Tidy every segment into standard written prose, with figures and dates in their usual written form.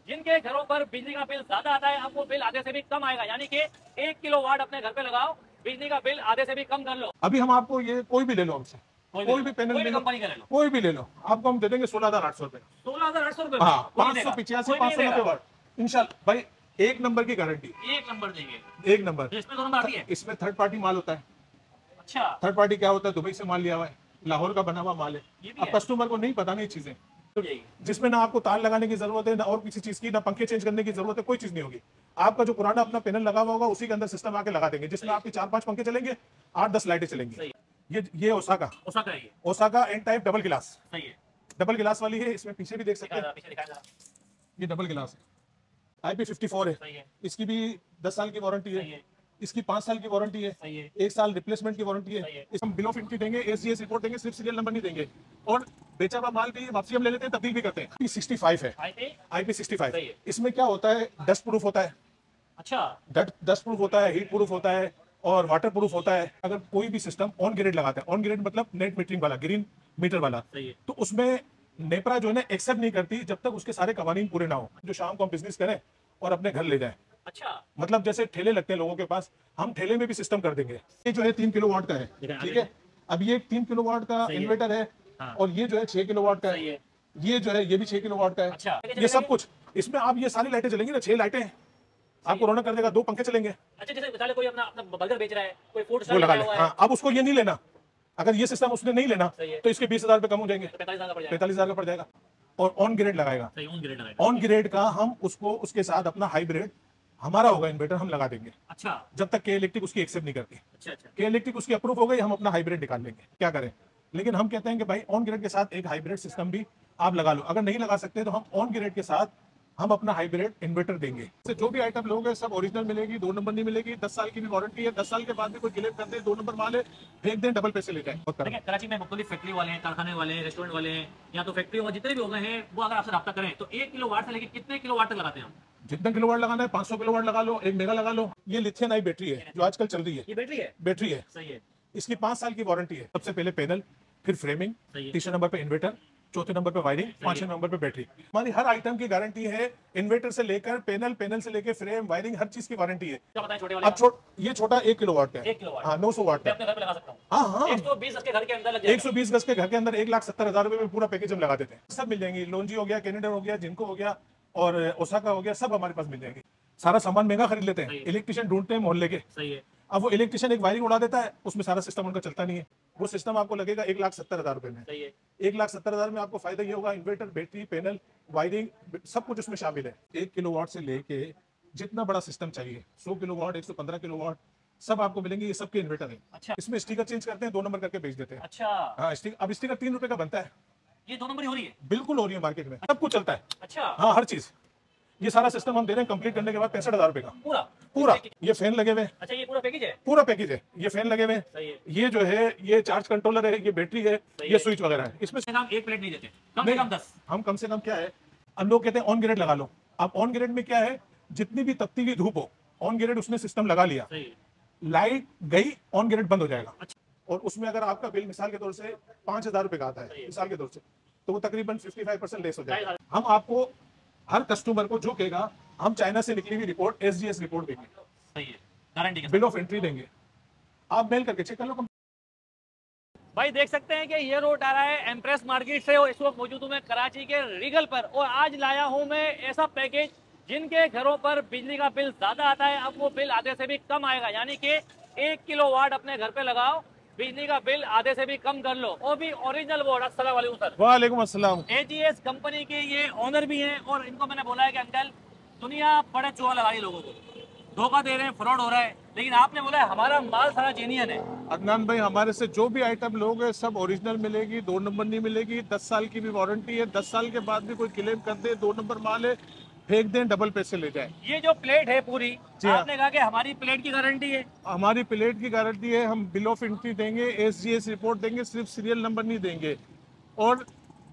जिनके घरों पर बिजली का बिल ज्यादा आता है अब वो बिल आधे से भी कम आएगा, यानी कि 1 किलोवाट अपने घर पे लगाओ, बिजली का बिल आधे से भी कम कर लो। अभी हम आपको ये कोई भी ले लो हमसे, कोई भी पैनल ले लो, कंपनी का ले लो, कोई भी ले लो, आपको हम दे देंगे 16,800 रुपए। 16,800 रुपए? हाँ, 585 590 वाट इंशाल्लाह भाई। एक नंबर की गारंटी, एक नंबर देंगे, एक नंबर। इसमें दोनों आती है? इसमें थर्ड पार्टी माल होता है। अच्छा, थर्ड पार्टी क्या होता है? दुबई से माल लिया हुआ है, लाहौर का बना हुआ माल है। अब कस्टमर को नहीं पता नहीं चीजें, जिसमें ना आपको तार लगाने की जरूरत है, ना और किसी चीज की, ना पंखे चेंज करने की जरूरत है, कोई चीज नहीं होगी। आपका जो पुराना अपना पैनल लगा हुआ होगा उसी के अंदर सिस्टम आके लगा देंगे, जिसमें आपके 4-5 पंखे चलेंगे, 8-10 लाइटें चलेंगी। ये ओसाका है, ये ओसाका एन टाइप डबल गिलास, सही है, डबल गिलास वाली है। इसमें पीछे भी देख सकते हैं, ये डबल गिलास है, IP54 है। इसकी भी 10 साल की वारंटी है, इसकी 5 साल की वारंटी है, 1 साल रिप्लेसमेंट की वारंटी है। इस हम बिल ऑफ एंट्री देंगे, SGS रिपोर्ट देंगे, सिर्फ सीरियल नंबर नहीं देंगे। और बेचा हुआ माल भी वापसी हम ले लेते हैं, तब्दील भी करते हैं। IP65 है, IP65। इसमें क्या होता है? डस्ट प्रूफ होता है। अच्छा, डस्ट प्रूफ होता है, हीट प्रूफ होता है और वाटर प्रूफ होता है। अगर कोई भी सिस्टम ऑन ग्रेड लगाता है, ऑन ग्रेड मतलब नेट मीटरिंग वाला, ग्रीन मीटर वाला, तो उसमें नेपरा जो है ना एक्सेप्ट नहीं करती जब तक उसके सारे कवानीन पूरे ना हो, जो शाम को हम बिजनेस करें और अपने घर ले जाए। अच्छा, मतलब जैसे ठेले लगते हैं लोगों के पास, हम ठेले में भी सिस्टम कर देंगे। ये जो है 3 किलोवाट का है, ठीक है। अब ये 3 किलोवाट का इन्वर्टर है, और ये जो है 6 किलोवाट का है, ये जो है ये भी 6 किलोवाट का है। अच्छा, ये सब कुछ इसमें आप ये सारी लाइटें चलेंगी ना, 6 लाइटें आपको रौनक कर देगा। 2 पंखे चलेंगे। अच्छा, जैसे मिसाल कोई अपना बर्गर बेच रहा है, कोई फूड स्टॉल लगा ले, हाँ, अब उसको ये नहीं लेना। अगर ये सिस्टम उसने नहीं लेना तो इसके 20,000 रुपए कम हो जाएंगे, 45,000 का पड़ जाएगा। और ऑन ग्रेड लगाएगा, ऑन ग्रेड का हम उसको उसके साथ अपना हाइब्रिड हमारा होगा इन्वर्टर, हम लगा देंगे। अच्छा, जब तक के इलेक्ट्रिक उसकी एक्सेप्ट नहीं करती। अच्छा, के इलेक्ट्रिक उसकी अप्रूव हो गई, हम अपना हाइब्रिड निकाल लेंगे, क्या करें। लेकिन हम कहते हैं कि भाई ऑन ग्रेड के साथ एक हाइब्रिड सिस्टम भी आप लगा लो। अगर नहीं लगा सकते तो हम ऑन ग्रेड के साथ हम अपना हाइब्रिड इन्वर्टर देंगे। जो भी आइटम लोगे सब ओरिजिनल मिलेगी, 2 नंबर नहीं मिलेगी। 10 साल की भी वारंटी है, 10 साल के बाद भी कोई क्लेम कर दे, 2 नंबर माल है, फेंक दें, डबल पैसे ले जाए। कराची में मुख्तलिफ फैक्ट्री वाले हैं, कारखाने वाले हैं, रेस्टोरेंट वाले हैं, या तो फैक्ट्री वाले जितने भी हो गए हैं, वो अगर आपसे रब्ता करें तो 1 किलोवाट से लेकर कितने किलोवाट तक लगाते हैं हम? जितना किलोवाट लगाना है, 500 किलोवाट लगा लो, 1 मेगा लगा लो। ये लिथियम आयन बैटरी है जो आजकल चल रही है। ये बैटरी है, सही है। इसकी 5 साल की वारंटी है। सबसे पहले पैनल, फिर फ्रेमिंग, तीसरे नंबर पे इन्वर्टर, चौथे नंबर पे वायरिंग, पांचवें नंबर पे बैटरी। हमारी हर आइटम की गारंटी है, इन्वर्टर से लेकर पैनल, पैनल से लेकर फ्रेम, वायरिंग, हर चीज की वारंटी है। अब ये छोटा 1 किलोवाट का है, 900 वाट का। हाँ हाँ, 120 गज के घर के अंदर 120 गज के घर के अंदर 1,70,000 रुपए में पूरा पैकेज हम लगा देते हैं। सब मिल जाएंगे, लोंजी हो गया, कैनेडा हो गया, जिनको हो गया और ओसाका हो गया, सब हमारे पास मिल जाएंगे। सारा सामान महंगा खरीद लेते हैं, इलेक्ट्रिशियन ढूंढते हैं मोहल्ले के। सही है। अब वो इलेक्ट्रिशियन एक वायरिंग उड़ा देता है, उसमें सारा सिस्टम उनका चलता नहीं है। वो सिस्टम आपको लगेगा 1,70,000 रुपए में। 1,70,000 में आपको फायदा ये होगा, इन्वर्टर, बैटरी, पैनल, वायरिंग, सब कुछ उसमें शामिल है। 1 किलोवाट से लेके जितना बड़ा सिस्टम चाहिए, 100 किलोवाट, 115 किलोवाट, सब आपको मिलेंगे। ये सबके इन्वर्टर है। अच्छा, इसमें स्टिकर चेंज करते हैं, 2 नंबर करके बेच देते हैं। अच्छा, हाँ, अब स्टिकर 3 रुपए का बनता है। ये 2 नंबर ही हो रही है? बिल्कुल हो रही है, मार्केट में सब कुछ चलता है। अच्छा, हाँ, हर चीज। ये सारा सिस्टम हम दे रहे हैं कंप्लीट करने के बाद 65,000 रुपए का पूरा। ये फैन लगे हुए। अच्छा, ये पूरा पैकेज है? पूरा पैकेज है। ये फैन लगे हुए, ये जो है ये चार्ज कंट्रोलर है, ये बैटरी है, ये स्विच वगैरह है। इसमें हम एक प्लेट नहीं देते, कम से कम 10। हम कम से कम क्या है, अब लोग कहते हैं ऑन ग्रेड लगा लो। अब ऑन ग्रेड में क्या है, जितनी भी तपती हुई धूप हो, ऑन ग्रेड उसने सिस्टम लगा लिया, लाइट गई, ऑन ग्रेड बंद हो जाएगा। और उसमें अगर आपका बिल मिसाल के तौर से 5,000 रुपए का आता है मिसाल के तौर से, तो वो तकरीबन 55% लेस हो जाएगा। हम आपको हर कस्टमर को जो कहेगा, हम चाइना से निकली हुई रिपोर्ट, SGS रिपोर्ट देंगे। सही है, गारंटी के साथ बिल ऑफ एंट्री देंगे। आप मेल करके चेक कर लो। भाई देख सकते हैं कि ये रोड आ रहा है एम्प्रेस मार्केट से, और इस वक्त मौजूद हूँ मैं कराची के रीगल पर, और आज लाया हूँ मैं ऐसा पैकेज जिनके घरों पर बिजली का बिल ज्यादा आता है अब वो बिल आधे से भी कम आएगा, यानी कि 1 किलोवाट अपने घर पे लगाओ, बिजली का बिल आधे से भी कम कर लो, वो भी ओरिजिनल बोर्ड। अस्सलाम वालेकुम सर। वालेकुम अस्सलाम। AGS कंपनी के ये ओनर भी हैं, और इनको मैंने बोला है कि अंकल दुनिया बड़े चूहा लगा रही है, लोगों को धोखा दे रहे हैं, फ्रॉड हो रहा है, लेकिन आपने बोला है हमारा माल सारा जेन्युइन है। अदनान भाई, हमारे से जो भी आइटम लोगे सब ओरिजिनल मिलेगी, 2 नंबर नहीं मिलेगी। 10 साल की भी वारंटी है, 10 साल के बाद भी कोई क्लेम कर दे, 2 नंबर माल है, फेंक दें, डबल पैसे ले जाए। ये जो प्लेट है पूरी, आपने कहा कि हमारी प्लेट की गारंटी है? हमारी प्लेट की गारंटी है। हम बिल ऑफ एंट्री देंगे, SGS रिपोर्ट देंगे, सिर्फ सीरियल नंबर नहीं देंगे। और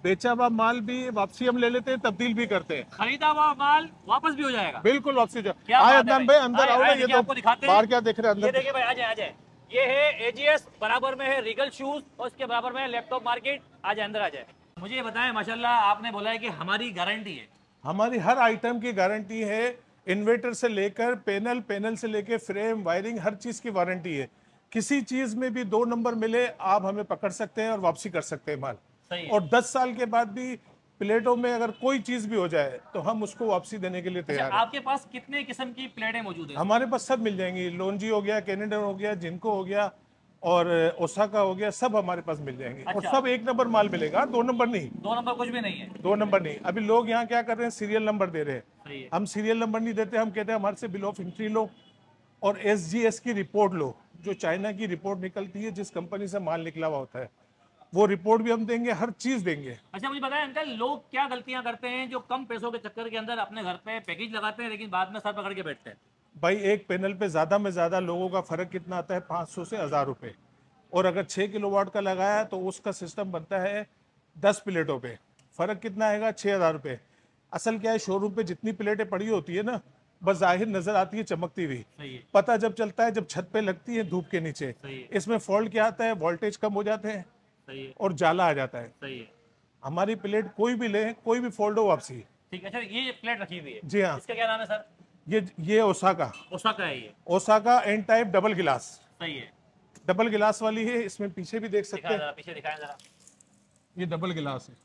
बेचा हुआ माल भी वापसी हम ले लेते हैं, तब्दील भी करते हैं। खरीदा हुआ माल वापस भी हो जाएगा? बिल्कुल वापसी हो जाएगा। आए अदनान भाई, अंदर आओ। ये तो आपको दिखाते हैं, बाहर क्या देख रहे हैं, अंदर ये देखिए भाई, आ जाए आ जाए। ये है AGS, बराबर में है रीगल शूज, और इसके बराबर में है लैपटॉप मार्केट। आ जाए, अंदर आ जाए। मुझे ये बताएं, माशाल्लाह आपने बोला है कि हमारी गारंटी है, हमारी हर आइटम की गारंटी है, इन्वर्टर से लेकर पैनल, पैनल से लेकर फ्रेम, वायरिंग, हर चीज की वारंटी है। किसी चीज में भी 2 नंबर मिले आप हमें पकड़ सकते हैं और वापसी कर सकते हैं माल। और 10 साल के बाद भी प्लेटों में अगर कोई चीज भी हो जाए तो हम उसको वापसी देने के लिए तैयार हैं। आपके पास कितने किस्म की प्लेटें मौजूद हैं? हमारे पास सब मिल जाएंगी, लोन्जी हो गया, कैनेडन हो गया, जिनको हो गया और ओसाका हो गया, सब हमारे पास मिल जाएंगे। और सब 1 नंबर माल मिलेगा, 2 नंबर नहीं। 2 नंबर कुछ भी नहीं है? 2 नंबर नहीं। अभी लोग यहाँ क्या कर रहे हैं, सीरियल नंबर दे रहे सही हैं। है। हम सीरियल नंबर नहीं देते, हम कहते हैं हमारे से बिल ऑफ एंट्री लो और SGS की रिपोर्ट लो, जो चाइना की रिपोर्ट निकलती है, जिस कंपनी से माल निकला हुआ होता है, वो रिपोर्ट भी हम देंगे, हर चीज देंगे। अच्छा मुझे बताएं अंकल, लोग क्या गलतियां करते हैं जो कम पैसों के चक्कर के अंदर अपने घर पे पैकेज लगाते हैं लेकिन बाद में सर पकड़ के बैठते हैं? भाई एक पैनल पे ज्यादा में ज्यादा लोगों का फर्क कितना आता है, 500 से 1000 रुपए। और अगर 6 किलोवाट का लगाया तो उसका सिस्टम बनता है 10 प्लेटों पे, फर्क कितना आएगा, 6000 रुपए। असल क्या है, शोरूम पे जितनी प्लेटें पड़ी होती है ना, बस जाहिर नजर आती है चमकती हुई, पता जब चलता है जब छत पे लगती है धूप के नीचे। इसमें फॉल्ट क्या आता है, वोल्टेज कम हो जाते हैं और जाला आ जाता है। सही है। हमारी प्लेट कोई भी ले, कोई भी फोल्ड हो वापसी। ठीक है। अच्छा ये प्लेट रखी हुई है? जी हाँ। इसका क्या नाम है सर? ये ओसाका। ओसाका है ये? ओसाका एन टाइप डबल गिलास। सही है। डबल गिलास वाली है, इसमें पीछे भी देख सकते हैं, पीछे दिखाएं जरा। ये डबल गिलास है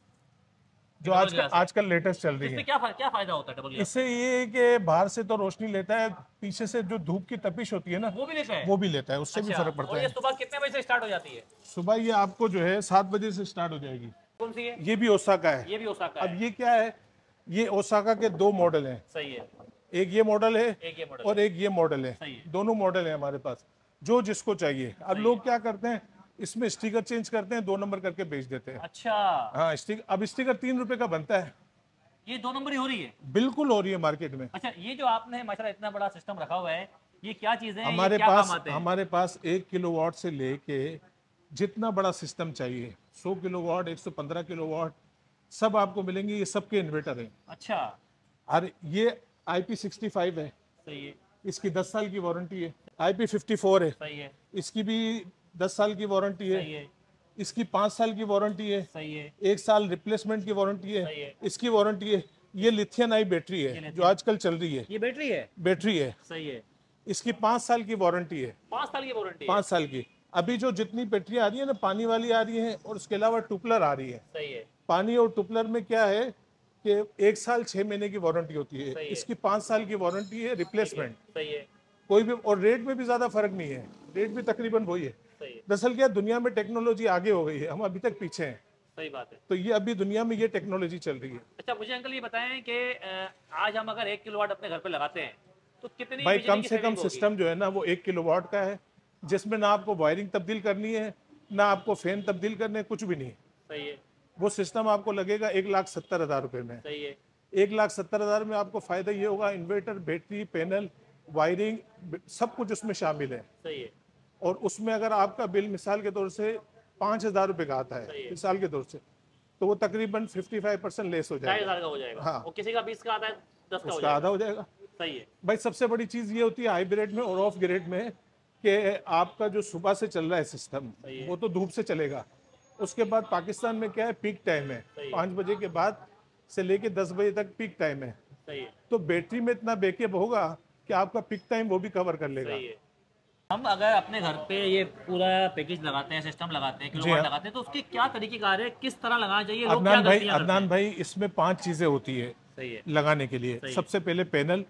जो आजकल लेटेस्ट चल रही है। क्या फायदा होता है डबल गिलास? इससे ये कि बाहर से तो रोशनी लेता है, पीछे से जो धूप की तपिश होती है ना, वो भी लेता है, उससे भी फर्क पड़ता है। ये सुबह कितने बजे से स्टार्ट हो जाती है? सुबह ये आपको जो है 7 बजे से स्टार्ट हो जाएगी। कौन सी है? ये भी ओसाका है। ये भी ओसाका अब ये क्या है, ये ओसाका के 2 मॉडल हैं। सही है। एक ये मॉडल है, एक ये मॉडल और एक ये मॉडल है। दोनों मॉडल है हमारे पास, जो जिसको चाहिए। अब लोग क्या करते हैं, इसमें स्टिकर चेंज करते हैं, 2 नंबर करके बेच देते हैं। अच्छा। हाँ अब स्टिकर 3 रुपए का बनता है। ये 2 नंबर ही हो रही है? बिल्कुल हो रही है मार्केट में। अच्छा ये जो आपने माशाल्लाह इतना बड़ा सिस्टम रखा हुआ है, ये क्या चीज है? हमारे पास 1 किलोवाट से लेके जितना बड़ा सिस्टम चाहिए, 100 किलोवाट, 115 किलोवाट, सब आपको मिलेंगे। ये सबके इन्वर्टर हैं। अच्छा। और ये IP65 है। सही है। इसकी 10 साल की वारंटी है। IP54 है। सही है। इसकी भी 10 साल की वारंटी है। सही है। इसकी 5 साल की वारंटी है। सही है। 1 साल रिप्लेसमेंट की वारंटी है। इसकी वारंटी है। ये लिथियम आई बैटरी है जो आजकल चल रही है। ये बैटरी है? बैटरी है। सही है। इसकी 5 साल की वारंटी है। 5 साल की वारंटी? 5 साल की। अभी जो जितनी बैटरी आ रही है ना, पानी वाली आ रही है, और उसके अलावा टुपलर आ रही है। सही है। पानी और टुपलर में क्या है कि 1 साल 6 महीने की वारंटी होती है। इसकी 5 साल की वारंटी है, रिप्लेसमेंट। सही है। कोई भी, और रेट में भी ज्यादा फर्क नहीं है, रेट भी तकरीबन वही है। दरअसल क्या, दुनिया में टेक्नोलॉजी आगे हो गई है, हम अभी तक पीछे हैं। सही बात है। तो ये अभी दुनिया में ये टेक्नोलॉजी चल रही है। अच्छा मुझे अंकल ये बताएं कि आज हम अगर 1 किलोवाट अपने घर पे लगाते हैं तो कितनी भाई कम से कम सिस्टम जो है ना, वो 1 किलोवाट का है, जिसमें ना आपको वायरिंग तब्दील करनी है, ना आपको फैन तब्दील करने, कुछ भी नहीं। सही है। वो सिस्टम आपको लगेगा 1,70,000 रुपए में। सही है। 1,70,000 में आपको फायदा ये होगा, इन्वर्टर, बैटरी, पैनल, वायरिंग, सब कुछ उसमें शामिल है। सही है। और उसमें अगर आपका बिल मिसाल के तौर से 5,000 रुपए का आता है मिसाल के तौर से, तो वो तकरीबन 55% लेस हो जाएगा। 2,500 का हो जाएगा। हाँ। और किसी का 20 का आता है, 10 का हो उसका आधा हो जाएगा। सही है। भाई सबसे बड़ी चीज ये होती है हाइब्रिड में और ऑफ ग्रिड में, कि आपका जो सुबह से चल रहा है सिस्टम, वो तो धूप से चलेगा। उसके बाद पाकिस्तान में क्या है, पीक टाइम है, 5 बजे के बाद से लेके 10 बजे तक पीक टाइम है। सही है। तो बैटरी में इतना बैकअप होगा कि आपका पीक टाइम वो भी कवर कर लेगा। सही है। हम अगर अपने घर पे ये पूरा पैकेज लगाते हैं, सिस्टम लगाते हैं, किलोवाट लगाते हैं, तो उसके क्या तरीकेकार है, किस तरह लगाना चाहिए? अदनान भाई इसमें 5 चीजें होती है लगाने के लिए। सबसे पहले पैनल,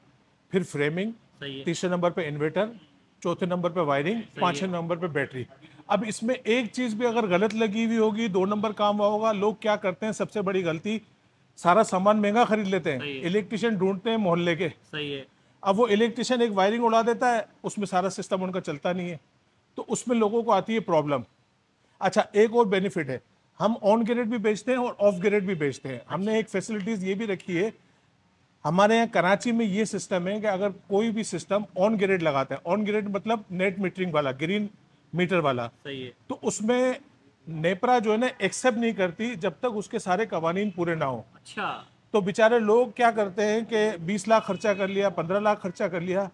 फिर फ्रेमिंग, तीसरे नंबर पे इन्वर्टर, चौथे नंबर पे वायरिंग, 5वें नंबर पे बैटरी। अब इसमें एक चीज भी अगर गलत लगी हुई होगी, 2 नंबर काम हुआ होगा। लोग क्या करते हैं, सबसे बड़ी गलती, सारा सामान महंगा खरीद लेते हैं, इलेक्ट्रिशियन ढूंढते हैं मोहल्ले के। सही है। अब वो इलेक्ट्रिशियन एक वायरिंग उड़ा देता है, उसमें सारा सिस्टम उनका चलता नहीं है, तो उसमें लोगों को आती है प्रॉब्लम। अच्छा एक और बेनिफिट है, हम ऑन ग्रिड भी बेचते हैं और ऑफ ग्रिड भी बेचते हैं। हमने एक फैसिलिटीज ये भी रखी है, हमारे यहाँ कराची में ये सिस्टम है कि अगर कोई भी सिस्टम ऑन ग्रिड लगाता है, ऑन ग्रिड मतलब नेट मीटरिंग वाला, ग्रीन मीटर वाला, सही है, तो उसमें नेपरा जो है ना एक्सेप्ट नहीं करती जब तक उसके सारे कवानीन पूरे ना हो। अच्छा। तो बेचारे लोग क्या करते हैं कि 20 लाख खर्चा कर लिया, 15 लाख खर्चा कर लिया,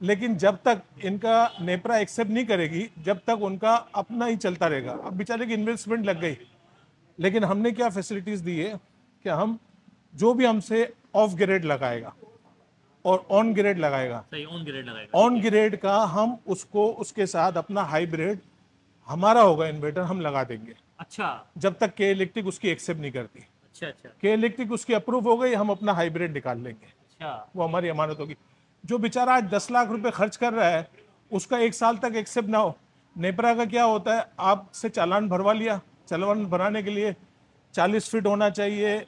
लेकिन जब तक इनका नेपरा एक्सेप्ट नहीं करेगी, जब तक उनका अपना ही चलता रहेगा। अब बेचारे की इन्वेस्टमेंट लग गई, लेकिन हमने क्या फैसिलिटीज दी है कि हम जो भी हमसे ऑफ ग्रेड लगाएगा और ऑन ग्रेड लगाएगा। सही, ऑन ग्रेड लगाएगा। ऑन ग्रेड का हम उसको उसके साथ अपना हाइब्रिड हमारा होगा इन्वर्टर हम लगा देंगे। अच्छा जब तक के इलेक्ट्रिक उसकी एक्सेप्ट नहीं करती। अच्छा अच्छा के इलेक्ट्रिक उसकी अप्रूव हो गई, हम अपना हाइब्रिड निकाल लेंगे। अच्छा। वो हमारी अमानत होगी। जो बेचारा आज 10 लाख रुपए खर्च कर रहा है, उसका 1 साल तक एक्सेप्ट ना हो। नेपरा का क्या होता है, आपसे चालान भरवा लिया, चालान भराने के लिए 40 फीट होना चाहिए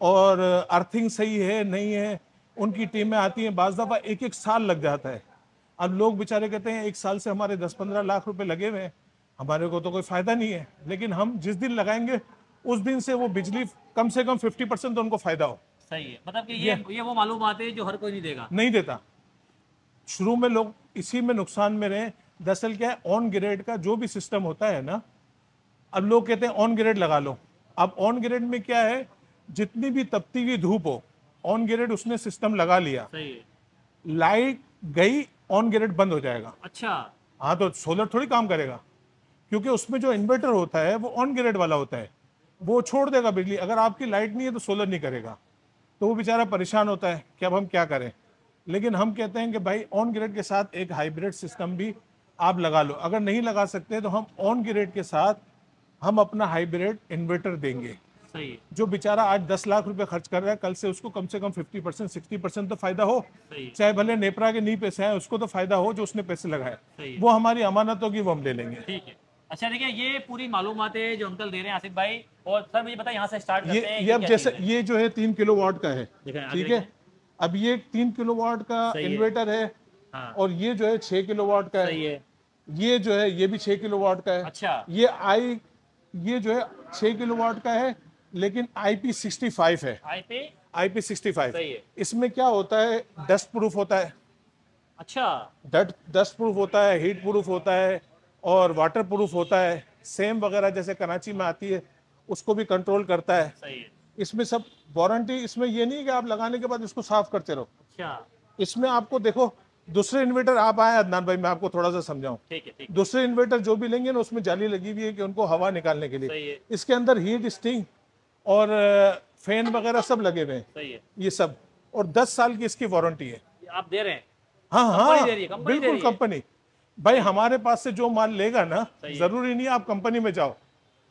और अर्थिंग सही है नहीं है, उनकी टीमें आती हैं, बाज़ दफ़ा 1-1 साल लग जाता है। अब लोग बेचारे कहते हैं 1 साल से हमारे 10-15 लाख रुपए लगे हुए हैं, हमारे को तो कोई फ़ायदा नहीं है। लेकिन हम जिस दिन लगाएंगे उस दिन से वो बिजली कम से कम 50% तो उनको फ़ायदा हो। सही है, मतलब कि ये वो मालूमात है जो हर कोई नहीं देगा, नहीं देता। शुरू में लोग इसी में नुकसान में रहे। दरअसल क्या है, ऑन ग्रेड का जो भी सिस्टम होता है ना, अब लोग कहते हैं ऑन ग्रेड लगा लो। अब ऑन ग्रेड में क्या है, जितनी भी तपती हुई धूप हो, ऑन ग्रेड उसने सिस्टम लगा लिया, सही है। लाइट गई, ऑन ग्रेड बंद हो जाएगा। अच्छा हाँ, तो सोलर थोड़ी काम करेगा, क्योंकि उसमें जो इन्वर्टर होता है वो ऑन ग्रेड वाला होता है, वो छोड़ देगा बिजली। अगर आपकी लाइट नहीं है तो सोलर नहीं करेगा, तो वो बेचारा परेशान होता है कि अब हम क्या करें। लेकिन हम कहते हैं कि भाई ऑन ग्रेड के साथ एक हाइब्रिड सिस्टम भी आप लगा लो। अगर नहीं लगा सकते तो हम ऑन ग्रेड के साथ हम अपना हाइब्रिड इन्वर्टर देंगे। सही है। जो बेचारा आज 10 लाख रुपए खर्च कर रहा है, कल से उसको कम 50% 60% तो फायदा हो। सही है। चाहे भले नेपरा के नहीं पैसे आए, उसको तो फायदा हो जो उसने पैसे लगाए। सही है। वो हमारी अमानत होगी, वो हम ले लेंगे। ठीक है। अच्छा देखिए, ये पूरी मालूमातें जो अंकल दे रहे हैं आसिफ भाई, और सर मुझे पता है यहाँ से स्टार्ट करते हैं। ये अब क्या जैसे चीज़ है? ये जो है 3 किलोवाट का है, दिखाएं, आगे ठीक है। दिखाएं। अब ये 3 किलोवाट का सही है। इन्वर्टर है, हाँ और ये जो है 6 किलोवाट का सही है। है। ये जो है ये भी 6 किलोवाट का है। अच्छा ये जो है 6 किलोवाट का है, लेकिन IP65 है। IP65 सही है। इसमें क्या होता है, डस्ट प्रूफ होता है। अच्छा डस्ट प्रूफ होता है, हीट प्रूफ होता है, और वाटर प्रूफ होता है। सेम वगैरह जैसे कराची में आती है उसको भी कंट्रोल करता है। सही है। इसमें सब वारंटी, इसमें ये नहीं कि आप लगाने के बाद इसको साफ करते रहो। अच्छा इसमें आपको देखो, दूसरे इन्वर्टर आप आए अदनान भाई, मैं आपको थोड़ा सा समझाऊं। ठीक है। ठीक है। दूसरे इन्वर्टर जो भी लेंगे ना, उसमें जाली लगी हुई है कि उनको हवा निकालने के सही लिए। है। इसके अंदर हीट स्टिंग और फैन वगैरह सब लगे हुए हैं, सही है। ये सब। और 10 साल की इसकी वारंटी है। आप दे रहे हैं? हाँ कंपनी हाँ, दे रही है, कंपनी दे बिल्कुल रही है। कंपनी। भाई हमारे पास से जो माल लेगा ना, सही है। जरूरी नहीं है आप कंपनी में जाओ,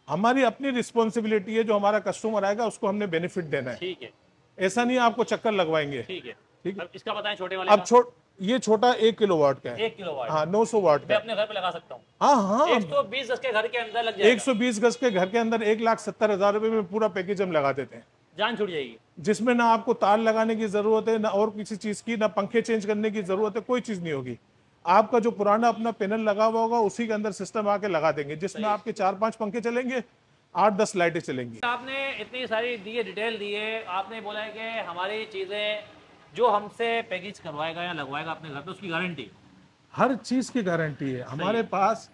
हमारी अपनी रिस्पॉन्सिबिलिटी है, जो हमारा कस्टमर आएगा उसको हमने बेनिफिट देना है। ठीक है। ऐसा नहीं है आपको चक्कर लगवाएंगे। ठीक है। ठीक है। अब इसका बताएं, छोटे वाले अब ये छोटा 1 किलोवाट का है। 1 किलोवाट हाँ, 900 वाट मैं का। अपने घर पे लगा सकता हूँ? हाँ हाँ, 120 गज के घर के अंदर लग जाएगा। 120 गज के घर के अंदर 1,70,000 रुपए में पूरा पैकेज हम लगा देते हैं, जान छूट जाएगी। जिसमें ना आपको तार लगाने की जरूरत है, ना और किसी चीज की, ना पंखे चेंज करने की जरूरत है, कोई चीज नहीं होगी। आपका जो पुराना अपना पैनल लगा हुआ होगा उसी के अंदर सिस्टम आके लगा देंगे, जिसमें आपके 4-5 पंखे चलेंगे, 8-10 लाइटें चलेंगी। आपने इतनी सारी दी है, डिटेल दी है, आपने बोला है कि हमारी चीजें जो हमसे पैकेज करवाएगा या लगवाएगा अपने घर पे, उसकी गारंटी। हर चीज की गारंटी है हमारे पास।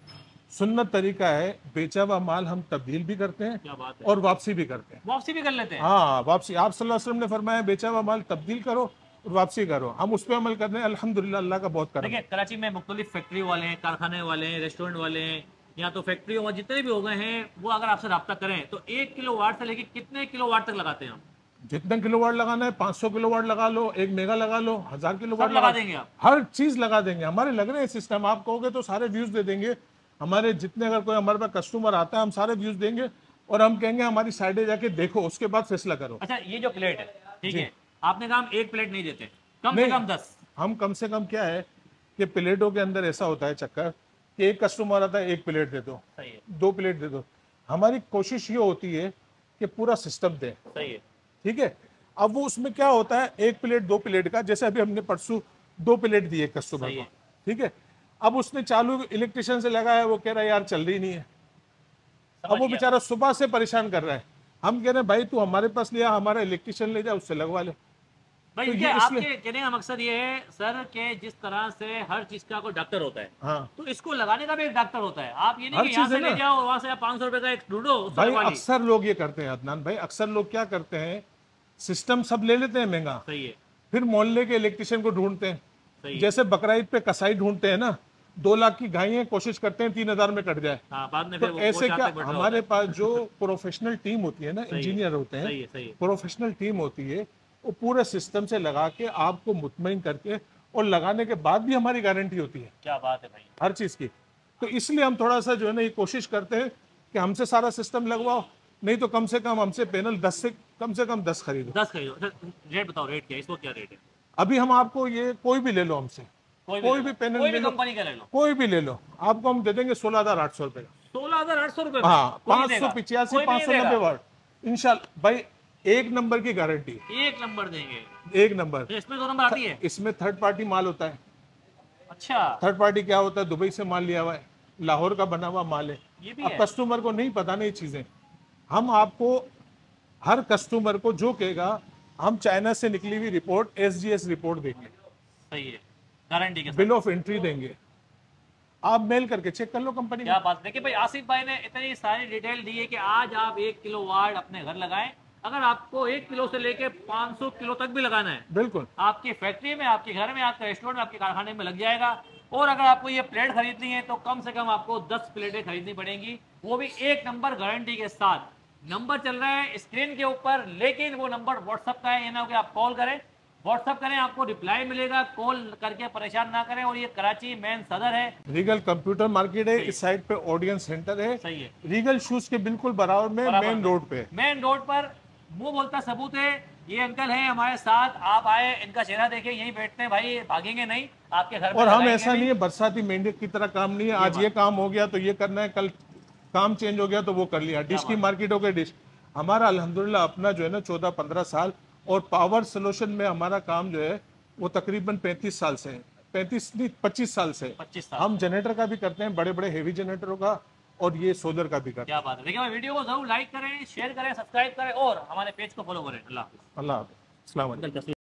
सुन्नत तरीका है, बेचा हुआ माल हम तब्दील भी करते हैं। क्या बात है। और वापसी भी करते हैं। वापसी भी कर लेते हैं? हाँ, वापसी। आप सल्लल्लाहु अलैहि वसल्लम ने फरमाया, बेचा हुआ माल तब्दील करो और वापसी करो। हम उस पर अमल कर रहे हैं, अल्हम्दुलिल्लाह, अल्लाह का बहुत करम है। देखिए, कराची में मुख्तलिफ फैक्ट्री वाले हैं, कारखाने वाले हैं, रेस्टोरेंट वाले हैं, या तो फैक्ट्रियों में जितने भी हो गए हैं, वो अगर आपसे रब्ता करें तो 1 किलोवाट से लेके कितने किलोवाट तक लगाते हैं हम? जितना किलोवाट लगाना है, 500 किलोवाट लगा लो, 1 मेगा लगा लो, 1000 किलोवाट सब लगा देंगे आप? हर चीज लगा देंगे, हमारे लग रहे हैं सिस्टम। आप कहोगे तो सारे व्यूज दे देंगे। हमारे जितने, अगर कोई हमारे पास कस्टमर आता है, हम सारे व्यूज देंगे और हम कहेंगे हमारी साइडें जाके देखो, उसके बाद फैसला करो। अच्छा, ये जो प्लेट है, ठीक है, आपने कहा हम 1 प्लेट नहीं देते, कम से नहीं, कम 10? हम कम से कम क्या है कि प्लेटों के अंदर ऐसा होता है चक्कर कि एक कस्टमर आता है, 1 प्लेट दे दो, सही है। 2 प्लेट दे दो। हमारी कोशिश ये होती है कि पूरा सिस्टम दें। सही है। ठीक है। अब वो उसमें क्या होता है, 1 प्लेट 2 प्लेट का, जैसे अभी हमने परसों 2 प्लेट दिए कस्टमर सही को, है। ठीक है। अब उसने चालू इलेक्ट्रिशियन से लगाया, वो कह रहा है यार चल रही नहीं है। अब वो बेचारा सुबह से परेशान कर रहा है। हम कह रहे हैं भाई तू हमारे पास लिया, हमारा इलेक्ट्रिशियन ले जा, उससे लगवा ले। भाई तो ये ये आपके इसलिए- कहने का मकसद ये है सर कि जिस तरह से हर चीज का कोई डॉक्टर होता है, हाँ तो इसको लगाने का भी एक डॉक्टर होता है। आप ये नहीं हर कि यहाँ चीज़ से है ले ना। जाओ, वहां से आप 500 रुपए का एक ढूंढो, उससे भाई लगवा ली। अक्सर लोग ये करते हैं अदनान भाई, अक्सर लोग क्या करते हैं, सिस्टम सब ले लेते हैं महंगा, सही है। फिर मोहल्ले के इलेक्ट्रिशियन को ढूंढते हैं। सही है। जैसे बकराईद पे कसाई ढूंढते हैं ना, 2 लाख की गाय है, कोशिश करते हैं 3000 में कट जाए। हाँ, बाद में तो फिर वो ऐसे चार क्या, तक बढ़ रहा हमारे होता पास जो प्रोफेशनल टीम होती है ना, है। इंजीनियर होते सही हैं, है। सही है। प्रोफेशनल टीम होती है, वो पूरे सिस्टम से लगा के आपको मुतमईन करके, और लगाने के बाद भी हमारी गारंटी होती है। क्या बात है भाई, हर चीज़ की। तो इसलिए हम थोड़ा सा जो है ना ये कोशिश करते हैं कि हमसे सारा सिस्टम लगवाओ, नहीं तो कम से कम हमसे पैनल 10 खरीदो। 10 खरीदो। रेट बताओ, रेट क्या है इसको, क्या रेट है? अभी हम आपको ये कोई भी ले लो हमसे, कोई भी पैनल ले लो, कंपनी का ले लो, कोई भी ले लो, आपको हम दे देंगे 16,800 रुपए का। 16,800 रुपए? हाँ, 585 590 वाट इंशाल्लाह भाई, एक नंबर की गारंटी। एक नंबर देंगे, एक नंबर। तो इसमें 2 नंबर आती है? इसमें थर्ड पार्टी माल होता है। अच्छा, थर्ड पार्टी क्या होता है? दुबई से माल लिया हुआ है, लाहौर का बना हुआ माल है। ये भी अब है। कस्टमर को नहीं पता नहीं चीजें, हम आपको हर कस्टमर को जो कहेगा, हम चाइना से निकली हुई रिपोर्ट, SGS रिपोर्ट देंगे, सही है, गारंटी के साथ। बिल ऑफ एंट्री देंगे, आप मेल करके चेक कर लो कंपनी। क्या बात। देखिए भाई, आसिफ भाई ने इतनी सारी डिटेल दी है कि आज आप 1 किलोवाट अपने घर लगाएं। अगर आपको 1 किलो से लेके 500 किलो तक भी लगाना है, बिल्कुल आपकी फैक्ट्री में, आपके घर में, आपके रेस्टोरेंट में, आपके कारखाने में लग जाएगा। और अगर आपको ये प्लेट खरीदनी है तो कम से कम आपको 10 प्लेटें खरीदनी पड़ेंगी, वो भी 1 नंबर गारंटी के साथ। नंबर चल रहा है स्क्रीन के ऊपर, लेकिन वो नंबर व्हाट्सअप का है, ये ना हो कि आप कॉल करें, व्हाट्सअप करें, आपको रिप्लाई मिलेगा। कॉल करके परेशान ना करें। और ये कराची मेन सदर है, रीगल कंप्यूटर मार्केट है, इस साइड पे ऑडियंस सेंटर है, सही है, रीगल शूज के बिल्कुल बराबर में, मेन रोड पे। मेन रोड पर। मुंह बोलता सबूत है, ये अंकल हैं हमारे साथ, आप आए, इनका चेहरा देखिए, यहीं बैठते हैं भाई, भागेंगे नहीं आपके घर में। और हम ऐसा नहीं है बरसाती मेंढक की तरह काम नहीं है, आज ये काम हो गया तो ये करना है, कल काम चेंज हो गया तो वो कर लिया। डिश की मार्केट हो गई डिश, हमारा अल्हम्दुलिल्लाह अपना जो है ना 14-15 साल, और पावर सोल्यूशन में हमारा काम जो है वो तकरीबन 35 साल से है, 35 नहीं 25 साल से। 25 साल। हम जनरेटर का भी करते हैं, बड़े बड़े हेवी जनरेटरों का, और ये सोलर का भी करते हैं। क्या बात है। देखिए भाई, वीडियो को जरूर लाइक करें, शेयर करें, सब्सक्राइब करें और हमारे पेज को फॉलो करें। अल्लाह हाफिज़। अल्लाह हाफ़िज़। अस्सलाम वालेकुम।